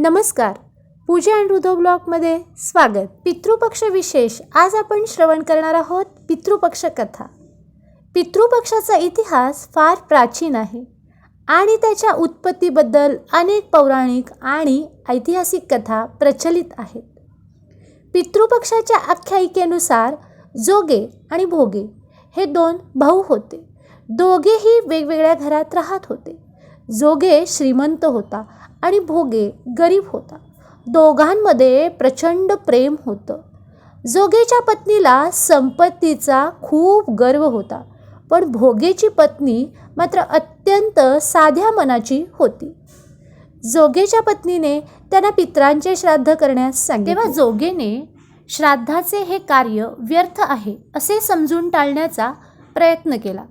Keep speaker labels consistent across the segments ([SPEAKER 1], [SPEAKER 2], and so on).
[SPEAKER 1] नमस्कार. पूजा अँड हृदय ब्लॉगमध्ये स्वागत. पितृपक्ष विशेष. आज आपण श्रवण करणार आहोत पितृपक्ष कथा. पितृपक्षाचा इतिहास फार प्राचीन आहे आणि त्याच्या उत्पत्तीबद्दल अनेक पौराणिक आणि ऐतिहासिक कथा प्रचलित आहेत. पितृपक्षाच्या आख्यायिकेनुसार जोगे आणि भोगे हे दोन भाऊ होते. दोघेही वेगवेगळ्या घरात राहत होते. जोगे श्रीमंत होता आणि भोगे गरीब होता. दोघांमध्ये प्रचंड प्रेम होतं. जोगेच्या पत्नीला संपत्तीचा खूप गर्व होता, पण भोगेची पत्नी मात्र अत्यंत साध्या मनाची होती. जोगेच्या पत्नीने त्यांना पितरांचे श्राद्ध करण्यास सांगितले. तेव्हा जोगेने श्राद्धाचे हे कार्य व्यर्थ आहे असे समजून टाळण्याचा प्रयत्न केला,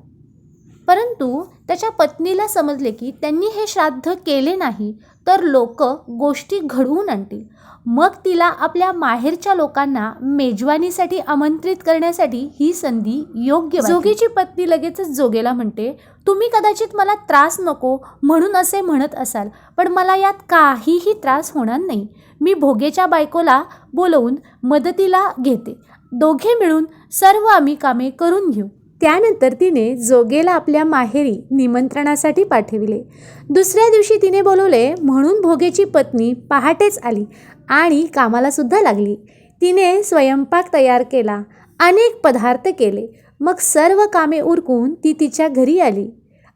[SPEAKER 1] परंतु त्याच्या पत्नीला समजले की त्यांनी हे श्राद्ध केले नाही तर लोक गोष्टी घडवून आणतील. मग तिला आपल्या माहेरच्या लोकांना मेजवानीसाठी आमंत्रित करण्यासाठी ही संधी योग्य वाटली. जोगेची पत्नी लगेचच जोगेला म्हणते, तुम्ही कदाचित मला त्रास नको म्हणून असे म्हणत असाल, पण मला यात काहीही त्रास होणार नाही. मी भोगेच्या बायकोला बोलवून मदतीला घेते. दोघे मिळून सर्व आम्ही कामे करून घेऊ. त्यानंतर तिने जोगेला आपल्या माहेरी निमंत्रणासाठी पाठविले. दुसऱ्या दिवशी तिने बोलवले म्हणून भोगेची पत्नी पहाटेच आली आणि कामाला सुद्धा लागली. तिने स्वयंपाक तयार केला, अनेक पदार्थ केले. मग सर्व कामे उरकून ती तिच्या घरी आली.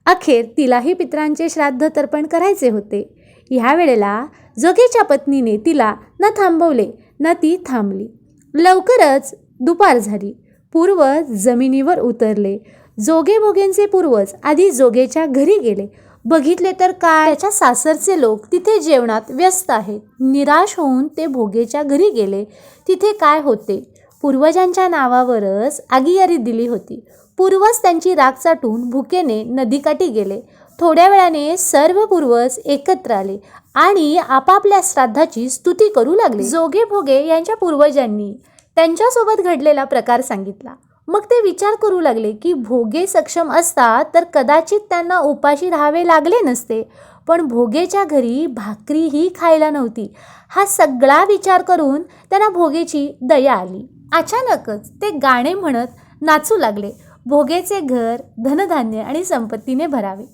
[SPEAKER 1] अखेर तिलाही पितरांचे श्राद्ध तर्पण करायचे होते. ह्या वेळेला जोगेच्या पत्नीने तिला न थांबवले न ती थांबली. लवकरच दुपार झाली. पूर्वज जमिनीवर उतरले. जोगे भोगेंचे पूर्वज आधी जोगेच्या घरी गेले. बघितले तर काय, त्याच्या सासरचे लोक तिथे जेवणात व्यस्त आहेत. निराश होऊन ते भोगेच्या घरी गेले. तिथे काय होते, पूर्वजांच्या नावावरच आगीयारी दिली होती. पूर्वज त्यांची राग चाटून भुकेने नदीकाठी गेले. थोड्या वेळाने सर्व पूर्वज एकत्र आले आणि आपापल्या श्राद्धाची स्तुती करू लागले. जोगे भोगे यांच्या पूर्वजांनी त्यांच्यासोबत घडलेला प्रकार सांगितला. मग ते विचार करू लागले की भोगे सक्षम असतात तर कदाचित त्यांना उपाशी राहावे लागले नसते, पण भोगेच्या घरी भाकरीही खायला नव्हती. हा सगळा विचार करून त्यांना भोगेची दया आली. अचानकच ते गाणे म्हणत नाचू लागले. भोगेचे घर धनधान्य आणि संपत्तीने भरावे.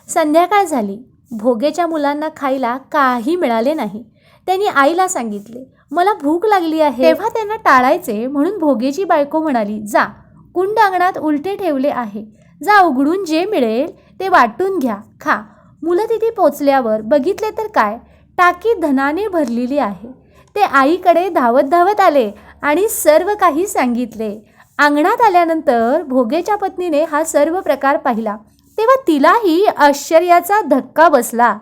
[SPEAKER 1] संध्याकाळ झाली. भोगेच्या मुलांना खायला काही मिळाले नाही. त्यांनी आईला सांगितले, मला भूक लागली आहे. तेव्हा त्यांना टाळायचे म्हणून भोगेची बायको म्हणाली, जा, कुंड अंगणात उलटे ठेवले आहे, जा उघडून जे मिळेल ते वाटून घ्या, खा. मुलं तिथे पोचल्यावर बघितले तर काय, टाकी धनाने भरलेली आहे. ते आईकडे धावत धावत आले आणि सर्व काही सांगितले. अंगणात आल्यानंतर भोगेच्या पत्नीने हा सर्व प्रकार पाहिला तेव्हा तिलाही आश्चर्याचा धक्का बसला.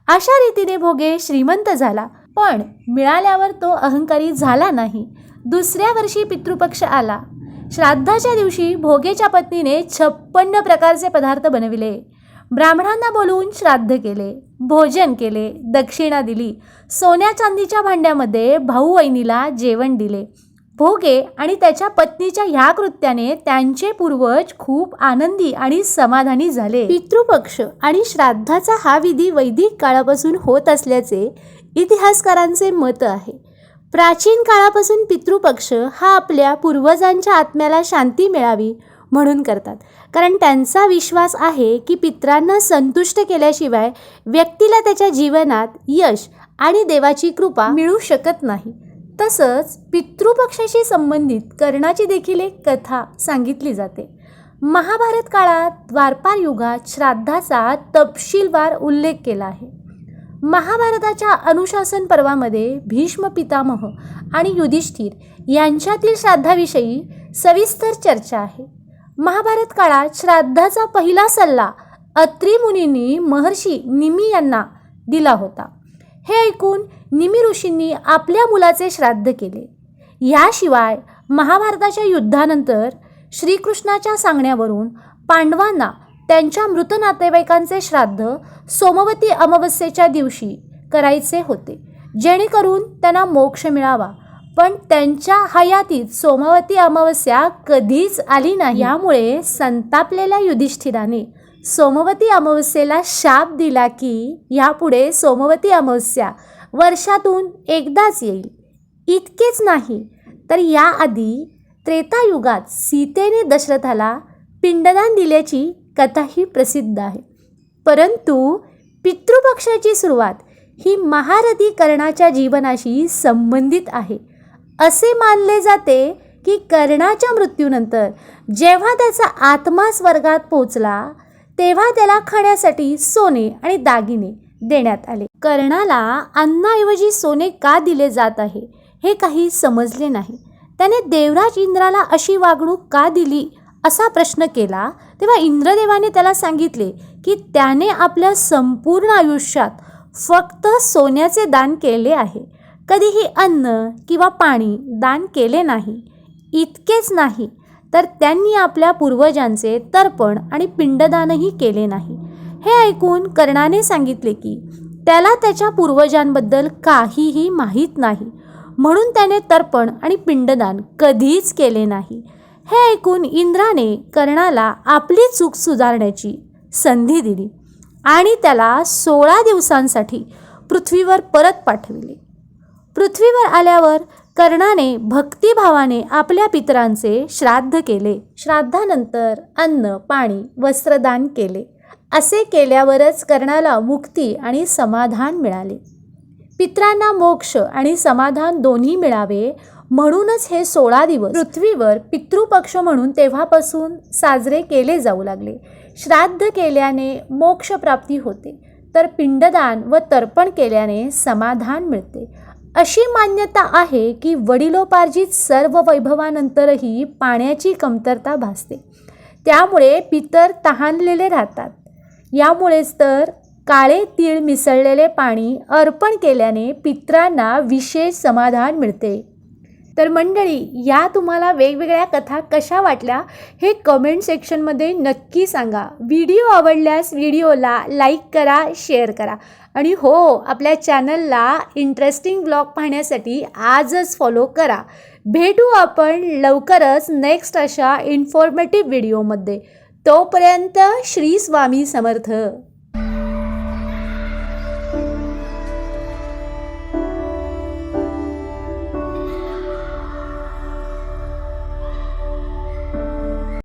[SPEAKER 1] अशा रीतीने भोगे श्रीमंत झाला, पण मिळाल्यावर तो अहंकारी झाला नाही. दुसऱ्या वर्षी पितृपक्ष आला. श्राद्धाच्या दिवशी भोगेच्या पत्नीने 56 प्रकारचे पदार्थ बनविले. ब्राह्मणांना बोलवून श्राद्ध केले, भोजन केले, दक्षिणा दिली. सोन्या चांदीच्या भांड्यामध्ये भाऊ वहिनीला जेवण दिले. भोगे आणि त्याच्या पत्नीच्या ह्या कृत्याने त्यांचे पूर्वज खूप आनंदी आणि समाधानी झाले. पितृपक्ष आणि श्राद्धाचा हा विधी वैदिक काळापासून होत असल्याचे इतिहासकारांचे मत आहे. प्राचीन काळापासून पितृपक्ष हा आपल्या पूर्वजांच्या आत्म्याला शांती मिळावी म्हणून करतात, कारण त्यांचा विश्वास आहे की पितरांना संतुष्ट केल्याशिवाय व्यक्तीला त्याच्या जीवनात यश आणि देवाची कृपा मिळू शकत नाही. तसंच पितृपक्षाशी संबंधित कर्णाची देखील एक कथा सांगितली जाते. महाभारत काळात द्वापार युगात श्राद्धाचा तपशीलवार उल्लेख केला आहे. महाभारताच्या अनुशासन पर्वामध्ये भीष्म पितामह आणि युधिष्ठिर यांच्यातील श्राद्धाविषयी सविस्तर चर्चा आहे. महाभारत काळात श्राद्धाचा पहिला सल्ला अत्री मुनींनी महर्षी निमी यांना दिला होता. हे ऐकून निमी ऋषींनी आपल्या मुलाचे श्राद्ध केले. याशिवाय महाभारताच्या युद्धानंतर श्रीकृष्णाच्या सांगण्यावरून पांडवांना त्यांच्या मृत नातेवाईकांचे श्राद्ध सोमवती अमावस्येच्या दिवशी करायचे होते, जेणेकरून त्यांना मोक्ष मिळावा. पण त्यांच्या हयातीत सोमवती अमावस्या कधीच आली नाही. यामुळे संतापलेल्या युधिष्ठिराने सोमवती अमावस्येला शाप दिला की यापुढे सोमवती अमावस्या वर्षातून एकदाच येईल. इतकेच नाही तर याआधी त्रेतायुगात सीतेने दशरथाला पिंडदान दिल्याची कथाही प्रसिद्ध आहे. परंतु पितृपक्षाची सुरुवात ही महारथी कर्णाच्या जीवनाशी संबंधित आहे. असे मानले जाते की कर्णाच्या मृत्यूनंतर जेव्हा त्याचा आत्मा स्वर्गात पोचला तेव्हा त्याला खाण्यासाठी सोने आणि दागिने देण्यात आले. कर्णाला अन्नाऐवजी सोने का दिले जात आहे हे काही समजले नाही. त्याने देवराज इंद्राला अशी वागणूक का दिली असा प्रश्न केला तेव्हा इंद्रदेवाने त्याला सांगितले की त्याने आपल्या संपूर्ण आयुष्यात फक्त सोन्याचे दान केले आहे, कधीही अन्न किंवा पाणी दान केले नाही. इतकेच नाही तर त्यांनी आपल्या पूर्वजांचे तर्पण आणि पिंडदानही केले नाही. हे ऐकून कर्णाने सांगितले की त्याला त्याच्या पूर्वजांबद्दल काहीही माहीत नाही, म्हणून त्याने तर्पण आणि पिंडदान कधीच केले नाही. हे ऐकून इंद्राने कर्णाला आपली चूक सुधारण्याची संधी दिली आणि त्याला 16 दिवसांसाठी पृथ्वीवर परत पाठविले. पृथ्वीवर आल्यावर कर्णाने भक्तिभावाने आपल्या पितरांचे श्राद्ध केले. श्राद्धानंतर अन्न, पाणी, वस्त्रदान केले. असे केल्यावरच कर्णाला मुक्ती आणि समाधान मिळाले. पितरांना मोक्ष आणि समाधान दोन्ही मिळावे म्हणूनच हे 16 दिवस पृथ्वीवर पितृपक्ष म्हणून तेव्हापासून साजरे केले जाऊ लागले. श्राद्ध केल्याने मोक्षप्राप्ती होते तर पिंडदान व तर्पण केल्याने समाधान मिळते. अशी मान्यता आहे की वडिलोपार्जित सर्व वैभवानंतरही पाण्याची कमतरता भासते. त्यामुळे पितर तहानलेले राहतात. यामुळेच तर काळे तीळ मिसळलेले पाणी अर्पण केल्याने पितरांना विशेष समाधान मिळते. तर मंडळी, या तुम्हाला वेगवेगळ्या कथा कशा वाटल्या हे कमेंट सेक्शनमध्ये नक्की सांगा. व्हिडिओ आवडल्यास व्हिडिओला लाईक करा, शेअर करा आणि हो, आपल्या चॅनलला इंटरेस्टिंग ब्लॉग पाहण्यासाठी आजच फॉलो करा. भेटू आपण लवकरच नेक्स्ट अशा इन्फॉर्मेटिव्ह व्हिडिओमध्ये. तोपर्यंत श्री स्वामी समर्थ.